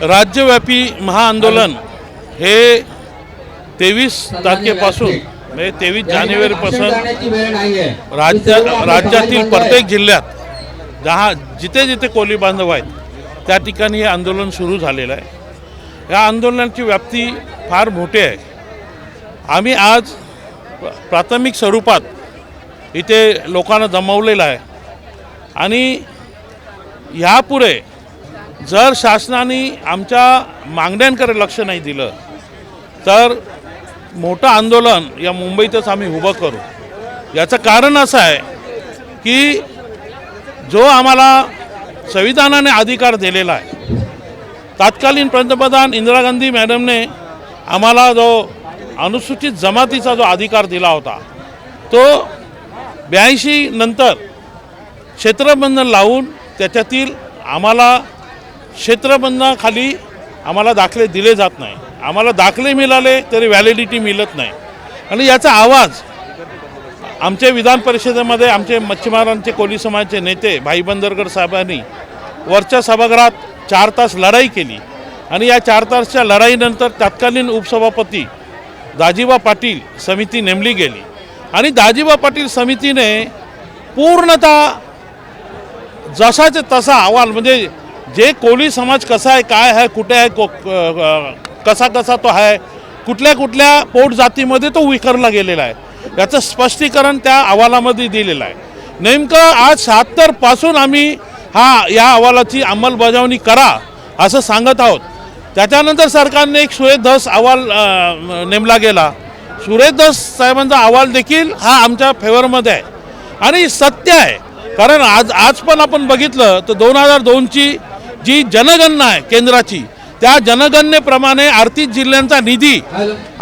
राज्यव्यापी महाआंदोलन हे 23 तारखेपासून म्हणजे 23 जानेवारीपासून राज्यातील प्रत्येक जिल्ह्यात जिथे जिथे कोळी बांधव आहेत त्या ठिकाणी हे आंदोलन सुरू झालेलं आहे। या आंदोलनाची व्याप्ती फार मोठी आहे। आम्ही आज प्राथमिक स्वरूपात इथे लोकांना जमवलेलं आहे आणि यापुढे जर शासनाने आमच्या मागण्यांकडे लक्ष नाही दिलं तर मोठं आंदोलन या मुंबईतच आम्ही उभं करू। याचं कारण असं आहे की जो आम्हाला संविधानाने अधिकार दिलेला आहे, तत्कालीन पंतप्रधान इंदिरा गांधी मॅडमने आम्हाला जो अनुसूचित जमातीचा जो अधिकार दिला होता तो 82 नंतर क्षेत्रबंधन लावून त्याच्यातील आम्हाला क्षेत्रबंधनाखाली आम्हाला दाखले दिले जात नाही। आम्हाला दाखले मिळाले तरी व्हॅलिडिटी मिळत नाही आणि याचा आवाज आमच्या विधान परिषदेमध्ये आमचे मच्छीमारांचे कोळी समाजाचे नेते भाई बंदरकर साहेबांनी वरच्या सभागृहात 4 तास लढाई केली आणि या 4 तासच्या लढाईनंतर तत्कालीन उपसभापती दाजीबा पाटील समिती नेमली गेली आणि दाजीबा पाटील समितीने पूर्णतः जसाचे तसा अहवाल म्हणजे जे कोळी समाज कसा आहे, काय आहे, कुठे आहे, कसा कसा तो आहे, कुठल्या कुठल्या पोट जातीमध्ये तो विखरला गेलेला आहे याचं स्पष्टीकरण त्या अहवालामध्ये दिलेलं आहे। नेमकं आज 76 पासून आम्ही या अहवालाची अंमलबजावणी करा असं सांगत आहोत। त्याच्यानंतर सरकारने एक सुरेश धस अहवाल नेमला गेला। सुरेश धस साहेबांचा अहवाल देखील हा आमच्या फेवरमध्ये आहे आणि सत्य आहे, कारण आज पण आपण बघितलं तर 2002ची जी जनगणना आहे केंद्राची, त्या जनगणनेप्रमाणे 38 जिल्ह्यांचा निधी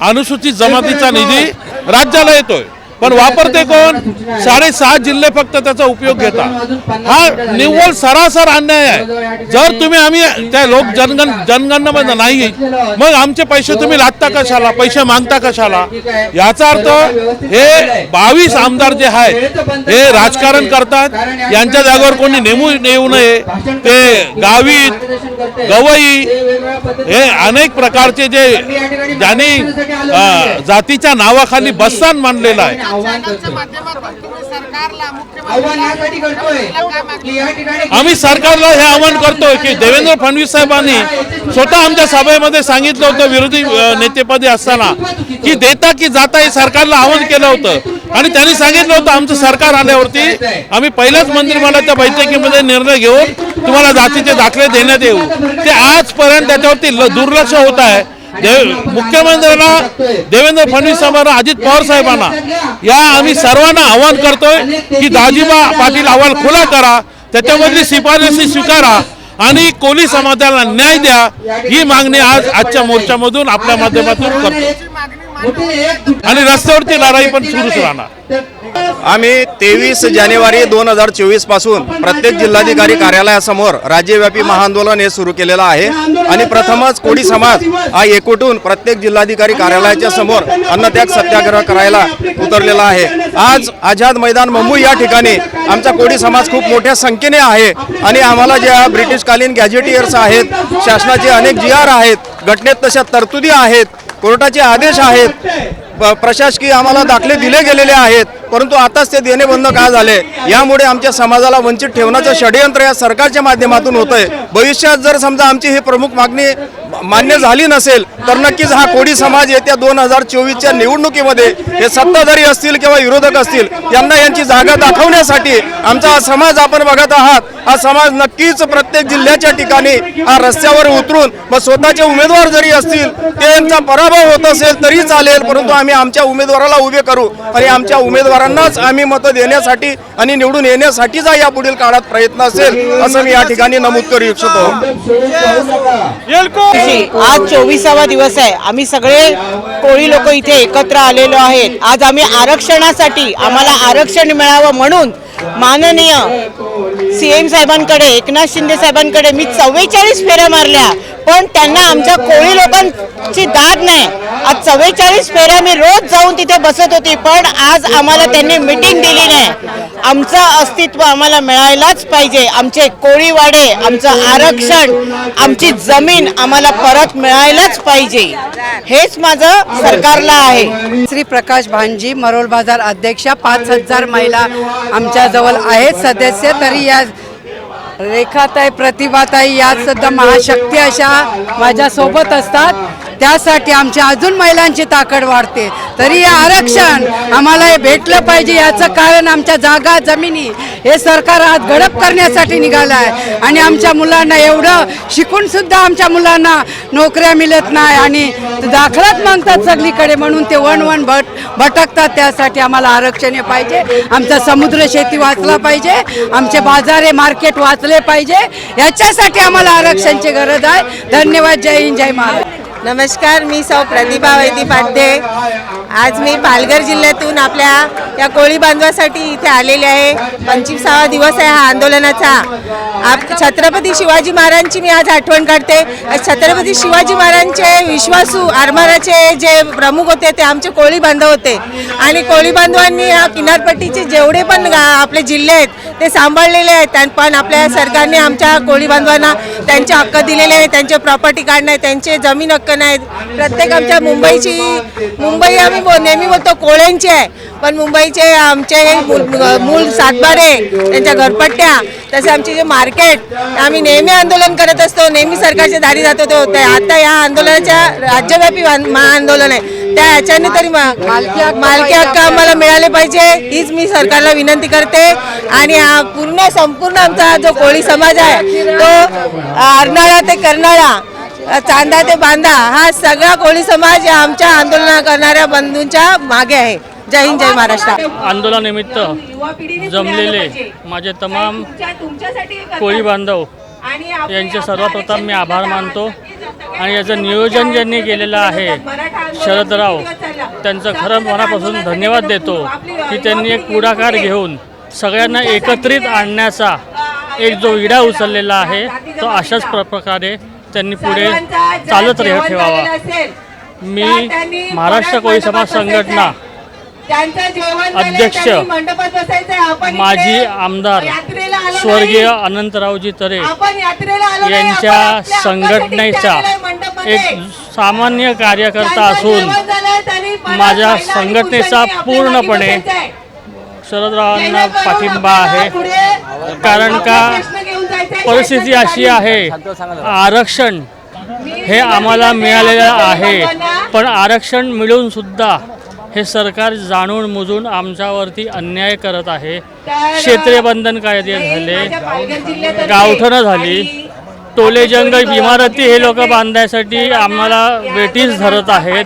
अनुसूचित जमातीचा निधी राज्याला येतोय, पण वापरते कोण? 6.5 जिल्हे फक्त त्याचा उपयोग घेतात। हा निव्वळ सरासर अन्याय आहे। जर तुम्ही आम्ही त्या लोक जनगणनेमध्ये नाही मग आमचे पैसे तुम्ही लादता कशाला, पैसे मागता कशाला? याचा अर्थ हे 22 आमदार जे आहेत हे राजकारण करतात। यांच्या जागेवर कोणी नेमून येऊ नये, ते गावीत गवई हे अनेक प्रकारचे जे ज्यांनी जातीच्या नावाखाली बस्तान मांडलेलं आहे। आम्ही सरकारला हे आवाहन करतोय की देवेंद्र फडणवीस साहेबांनी स्वतः आमच्या सभेमध्ये सांगितलं होतं विरोधी नेतेपदी असताना की देता की जाता हे सरकारला आवाहन केलं होतं आणि त्यांनी सांगितलं होतं आमचं सरकार आल्यावरती आम्ही पहिल्याच मंत्रिमंडळाच्या बैठकीमध्ये निर्णय घेऊन तुम्हाला जातीचे दाखले देण्यात येऊ। ते आजपर्यंत त्याच्यावरती दुर्लक्ष होत आहे। मुख्यमंत्र्यांना देवेंद्र फडणवीस साहेबांना, अजित पवार साहेबांना या आम्ही सर्वांना आवाहन करतोय की दाजीबा पाटील अहवाल खुला करा, त्याच्यामधली शिफारसी स्वीकारा आणि कोळी समाजाला न्याय द्या, ही मागणी आजच्या मोर्चामधून आपल्या माध्यमातून करतो आणि रस्त्यावरती लढाई पण सुरूच राहणार। आम्ही 23 जानेवारी 2024 पासून प्रत्येक जिल्हाधिकारी कार्यालयासमोर राज्यव्यापी महाआंदोलन हे सुरू केलेलं आहे आणि प्रथमच कोळी समाज हा एकवटून प्रत्येक जिल्हाधिकारी कार्यालयाच्या समोर अन्नत्याग सत्याग्रह करायला उतरलेला आहे। आज आझाद मैदान मुंबई या ठिकाणी आमचा कोळी समाज खूप मोठ्या संख्येने आहे आणि आम्हाला ज्या ब्रिटिशकालीन गॅझेटियर्स आहेत, शासनाचे अनेक GR आहेत, घटनेत तशा तरतुदी आहेत, कोर्टाचे आदेश आहेत, प्रशासकीय आम्हाला दाखले दिले गेलेले आहेत, परंतु आताच ते देणे बंद का झाले? यामुळे आमच्या समाजाला वंचित ठेवण्याचं षडयंत्र या सरकारच्या माध्यमातून होतंय। भविष्यात जर समजा आमची ही प्रमुख मागणी मान्य झाली नसेल तर नक्कीच हा कोळी समाज येत्या 2024च्या निवडणुकीमध्ये हे सत्ताधारी असतील किंवा विरोधक असतील यांना यांची जागा दाखवण्यासाठी आमचा हा समाज आपण बघत आहात, हा समाज नक्कीच प्रत्येक जिल्ह्याच्या ठिकाणी हा रस्त्यावर उतरून मग स्वतःचे उमेदवार जरी असतील ते यांचा पराभव होत असेल तरी चालेल, परंतु आम्ही आम्ही आमच्या उमेदवाराला उभे करू आणि आमच्या उमेदवारांनाच आम्ही मतं देण्यासाठी आणि निवडून येण्यासाठीचा या पुढील काळात प्रयत्न असेल असं मी या ठिकाणी नमूद करू इच्छितो. आज 24वा दिवस आहे. आम्ही सगळे कोळी लोक इथे एकत्र आलेलो आहेत. आज आम्ही आरक्षणासाठी आम्हाला आरक्षण मिळावं म्हणून माननीय CM साहेबांकडे, एकनाथ शिंदे साहेबांकडे मी 44 फेऱ्या मारल्या, पण त्यांना आमच्या कोळी लोकांची दाद नाही. आज 44 फेऱ्या मी रोज जाऊन तिथे बसत होती, पण आज आम्हाला त्यांनी मीटिंग दिली नाही. आमचं अस्तित्व आम्हाला मिळायलाच पाहिजे. आमचे कोळीवाडे, आमचं आरक्षण, आमची जमीन आम्हाला परत मिळायलाच पाहिजे. हेच माझं सरकारला आहे. श्री प्रकाश भांजी, मरोल बाजार अध्यक्ष. 5000 महिला आमच्या जवळ आहेत सदस्य. तरी या रेखाताई, प्रतिभाताई या सुद्धा महाशक्ती अशा माझ्या सोबत असतात. त्यासाठी आमच्या अजून महिलांची ताकद वाढते. तरी हे आरक्षण आम्हाला हे भेटलं पाहिजे. याचं कारण आमच्या जागा, जमिनी हे सरकार आज गडप करण्यासाठी निघालं आहे. आणि आमच्या मुलांना एवढं शिकून सुद्धा आमच्या मुलांना नोकऱ्या मिळत नाही आणि दाखलाच मागतात सगळीकडे, म्हणून ते वन भटकतात. त्यासाठी आम्हाला आरक्षण हे पाहिजे. आमचा समुद्र शेती वाचला पाहिजे, आमचे बाजारे मार्केट वाचले पाहिजे. याच्यासाठी आम्हाला आरक्षणाची गरज आहे. धन्यवाद. जय हिंद, जय महाराष्ट्र. नमस्कार, मी सौ प्रतिभा वैदी पाध्ये. आज मी पालघर जिल्ह्यातून आपल्या या कोळी बांधवासाठी इथे आलेले आहे. 25वा दिवस आहे हा आंदोलनाचा. छत्रपती शिवाजी महाराजांची मी आज आठवण काढते. छत्रपती शिवाजी महाराजांचे विश्वासू आरमाराचे जे प्रमुख होते ते आमचे कोळी बांधव होते. आणि कोळी बांधवांनी या किनारपट्टीचे जेवढे पण आपले जिल्हे आहेत ते सांभाळलेले आहेत. पण आपल्या सरकारने आमच्या कोळी बांधवांना त्यांचे हक्क दिलेले आहेत. त्यांचे प्रॉपर्टी कार्ड नाही, त्यांचे जमीन हक्क नाहीत. प्रत्येक आमच्या मुंबई आम्ही नेहमी बोलतो कोळ्यांची आहे, पण मुंबईचे आमचे मूळ सातबारे, त्यांच्या घरपट्ट्या, तसे आमचे जे मार्केट, आम्ही नेहमी आंदोलन करत असतो, नेहमी सरकारच्या दारी जात होतो. आता या आंदोलनाच्या राज्यव्यापी महाआंदोलन आहे. त्या ह्याच्याने तरी मालकी हक्क आम्हाला मिळाले पाहिजे, हीच मी सरकारला विनंती करते. आणि हा संपूर्ण आमचा जो कोळी समाज आहे तो अर्नाळा ते कर्नाळा, चांदा ते बांधा, हा सगळा कोळी समाज आमच्या आंदोलन करणाऱ्या बंधूंच्या मागे आहे. जय हिंद, जय महाराष्ट्र. आंदोलनानिमित्त जमलेले माझे तमाम कोळी बांधव यांचे सर्वप्रथम मी आभार मानतो. आणि याचं नियोजन ज्यांनी केलेलं आहे शरदराव, त्यांचं खरं मनापासून धन्यवाद देतो की त्यांनी एक पुढाकार घेऊन सगळ्यांना एकत्रित आणण्याचा एक जो विडा उचललेला आहे तो अशाच प्रकारे त्यांनी पुढे चालत ठेवावा. मी महाराष्ट्र कोळी समाज संघटना अध्यक्ष माजी आमदार स्वर्गीय अनंतरावजी तरे यांच्या संघटनेचा एक सामान्य कार्यकर्ता असून माझ्या संघटनेचा पूर्णपणे शरदरावांना पाठिंबा आहे. कारण का परिस्थिती अशी आहे, आरक्षण हे आम्हाला मिळालेलं आहे, पण आरक्षण मिळून सुद्धा हे सरकार जाणून मुजून आमच्यावरती अन्याय करत आहे. क्षेत्रीय बंधन कायदे झाले, गावठणं झाली, टोलेजंग इमारती हे लोक बांधण्यासाठी आम्हाला वेटीस धरत आहेत.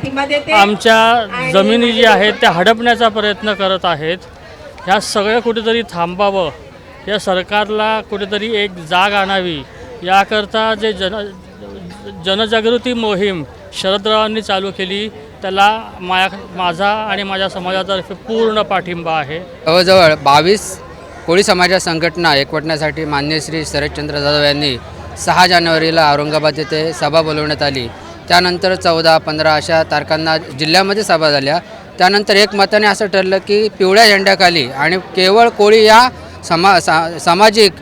आमच्या जमिनी जी आहेत त्या हडपण्याचा प्रयत्न करत आहेत. ह्या सगळं कुठेतरी थांबावं, या सरकारला कुठेतरी एक जाग आणावी, याकरता जे जनजागृती मोहीम शरदरावांनी चालू केली त्याला माझा आणि माझ्या समाजातर्फे पूर्ण पाठिंबा आहे. जवळजवळ 22 कोळी समाज संघटना एकवटण्यासाठी माननीय श्री शरदचंद्र जाधव यांनी 6 जानेवारीला औरंगाबाद येथे सभा बोलवण्यात आली. त्यानंतर 14, 15 अशा तारखांना जिल्ह्यामध्ये सभा झाल्या. त्यानंतर एकमताने असं ठरलं की पिवळ्या झेंड्याखाली आणि केवळ कोळी या सामाजिक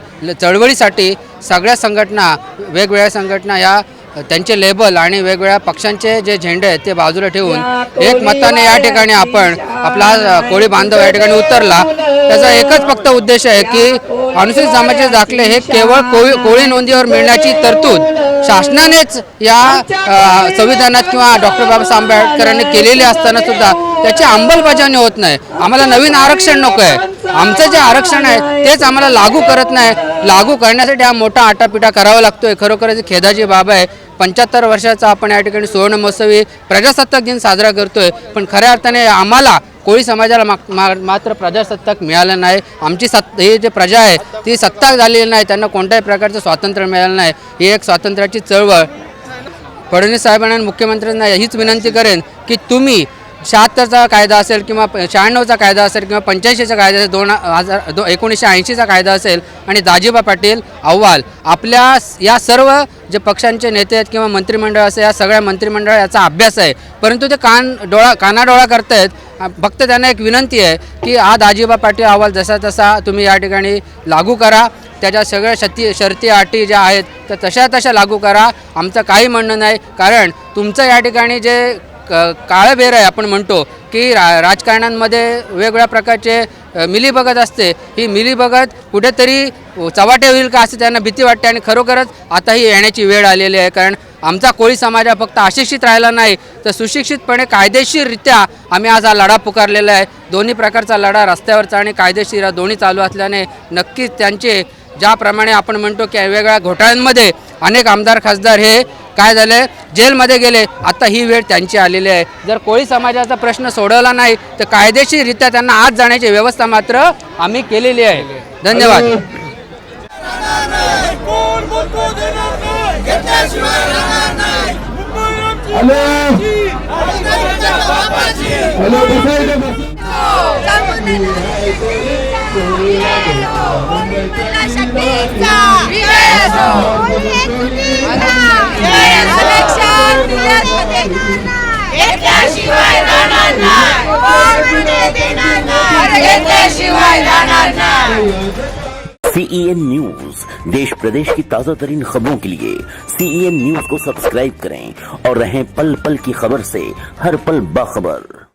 चळवळीसाठी सगळ्या संघटना, वेगवेगळ्या संघटना या त्यांचे लेबल आणि वेगवेगळ्या पक्षांचे जे झेंडे आहेत ते बाजूला ठेवून एक मताने या ठिकाणी आपण आपला कोळी बांधव या ठिकाणी उतरला. त्याचा एकच फक्त उद्देश आहे की अनुसूचित जमातीचे दाखले हे केवळ कोळी नोंदीवर मिळण्याची तरतूद शासनानेच या संविधानात किंवा डॉक्टर बाबासाहेब आंबेडकरांनी केलेली असताना सुद्धा त्याची अंमलबजावणी होत नाही. आम्हाला नवीन आरक्षण नको आहे. आमचं जे आरक्षण आहे तेच आम्हाला लागू करत नाही. लागू करण्यासाठी हा मोठा आटापिटा करावा लागतोय. खरोखरच खेदाची बाब आहे. 75 वर्षाचा आपण या ठिकाणी सुवर्ण महोत्सवी प्रजासत्ताक दिन साजरा करतोय, पण खऱ्या अर्थाने आम्हाला कोळी समाजाला मात्र प्रजासत्ताक मिळालं नाही. आमची ही जे प्रजा आहे ती सत्ता झालेली नाही. त्यांना कोणत्याही प्रकारचं स्वातंत्र्य मिळालं नाही. ही एक स्वातंत्र्याची चळवळ. फडणवीस साहेबांना आणि मुख्यमंत्र्यांना हीच विनंती करेन की तुम्ही 76चा कायदा असेल किंवा 96चा कायदा असेल किंवा 85चा कायदा असेल, 1980चा कायदा असेल आणि दाजीबा पाटील अव्वाल आपल्या या सर्व जे पक्षांचे नेते आहेत किंवा मंत्रिमंडळ असेल, या सगळ्या मंत्रिमंडळ याचा अभ्यास आहे, परंतु ते कानाडोळा करतायत. फक्त त्यांना एक विनंती आहे की हा दाजीबा पाटील अहवाल जसा तसा तुम्ही या ठिकाणी लागू करा. त्याच्या सगळ्या शर्ती अटी ज्या आहेत त्या तशा लागू करा. आमचं काही म्हणणं नाही, कारण तुमचं या ठिकाणी जे काळबेर आहे आपण म्हणतो की राजकारणांमध्ये वेगवेगळ्या प्रकारचे मिलीभगत असते. ही मिलीभगत कुठेतरी चव्हाटे होईल का असं त्यांना भीती वाटते आणि खरोखरच आता ही येण्याची वेळ आलेली आहे. कारण आमचा कोळी समाज हा फक्त अशिक्षित राहिला नाही तर सुशिक्षितपणे कायदेशीररित्या आम्ही आज हा लढा पुकारलेला आहे. दोन्ही प्रकारचा लढा रस्त्यावरचा आणि कायदेशीर दोन्ही चालू असल्याने नक्कीच त्यांचे ज्याप्रमाणे आपण म्हणतो की वेगवेगळ्या घोटाळ्यांमध्ये अनेक आमदार खासदार हे काय झाले जेलमध्ये गेले, आता ही वेळ त्यांची आलेली आहे. जर कोळी समाजाचा प्रश्न सोडवला नाही तर कायदेशीररित्या त्यांना आत जाण्याची व्यवस्था मात्र आम्ही केलेली आहे. धन्यवाद. CEN न्यूज देश प्रदेश की ताजा तरीन खबरों के लिए CEN न्यूज को सब्सक्राइब करें और रहें पल पल की खबर से हर पल बाखबर।